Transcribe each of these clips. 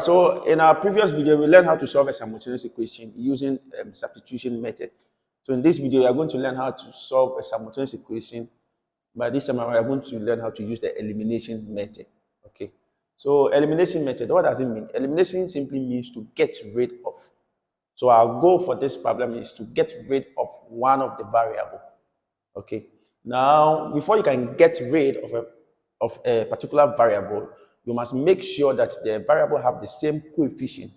So in our previous video, we learned how to solve a simultaneous equation using substitution method. So in this video, we are going to learn how to solve a simultaneous equation. By this time, we are going to learn how to use the elimination method. Okay. So elimination method, what does it mean? Elimination simply means to get rid of. So our goal for this problem is to get rid of one of the variable. Okay. Now, before you can get rid of a particular variable, you must make sure that the variable have the same coefficient.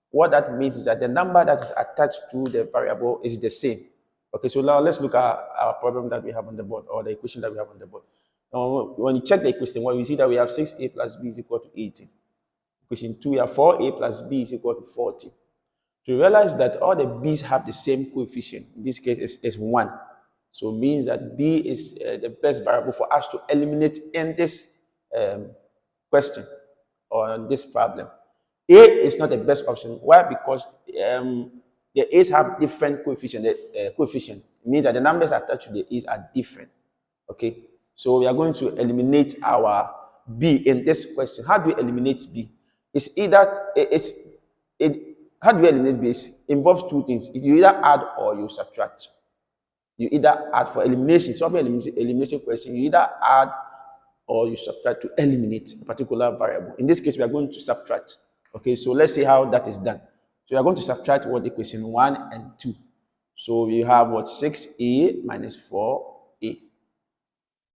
What that means is that the number that is attached to the variable is the same. Okay, so now let's look at our problem that we have on the board, or the equation that we have on the board. Now, when you check the equation, well, you see that we have 6a plus b is equal to 18. Equation 2, we have 4a plus b is equal to 40. To realize that all the b's have the same coefficient, in this case is 1. So it means that b is the best variable for us to eliminate in this question or in this problem. A is not the best option. Why? Because the a's have different coefficient. Coefficient it means that the numbers attached to the a's are different. Okay, so we are going to eliminate our b in this question. How do we eliminate b? It's either how do you eliminate b? It involves two things. You either add or you subtract. You either add for elimination. Solving elimination question, you either add or you subtract to eliminate a particular variable. In this case, we are going to subtract. Okay, so let's see how that is done. So we are going to subtract what equation 1 and 2. So we have what 6a minus 4a.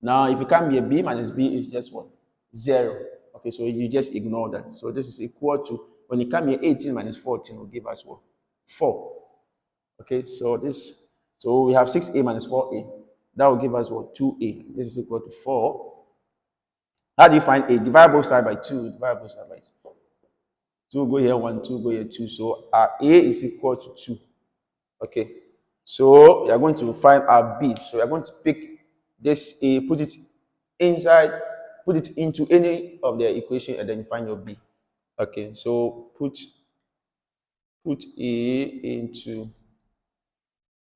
Now, if it can be a b minus b, is just what 0. Okay, so you just ignore that. So this is equal to, when it comes here, 18 minus 14 will give us what 4. Okay, so we have 6a minus 4a. That will give us what 2a. This is equal to 4. How do you find a? Divide both side by 2. Divide both side by 2. 2 go here, 1, 2 go here, 2. So our a is equal to 2. Okay. So we are going to find our b. So we are going to pick this a, put it inside, put it into any of the equation, and then you find your b. Okay. So put a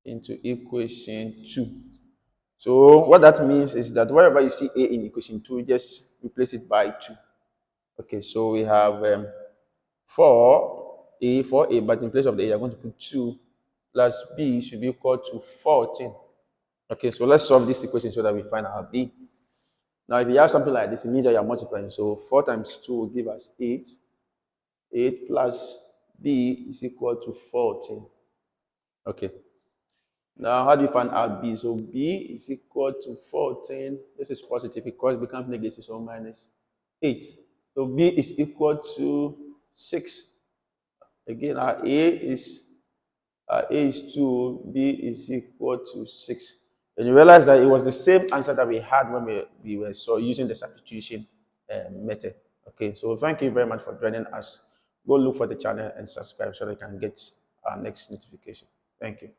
into equation 2. So what that means is that wherever you see a in equation 2, just replace it by 2. Okay, so we have 4a, but in place of the a, you're going to put 2 plus b should be equal to 14. Okay, so let's solve this equation so that we find our b. Now, if you have something like this, it means that you're multiplying. So 4 times 2 will give us 8. 8 plus b is equal to 14. Okay. Now, how do you find out b? So b is equal to 14. This is positive. It becomes negative, so minus 8. So b is equal to 6. Again, our a is 2. B is equal to 6. And you realize that it was the same answer that we had when we were using the substitution method. Okay, so thank you very much for joining us. Go look for the channel and subscribe so that you can get our next notification. Thank you.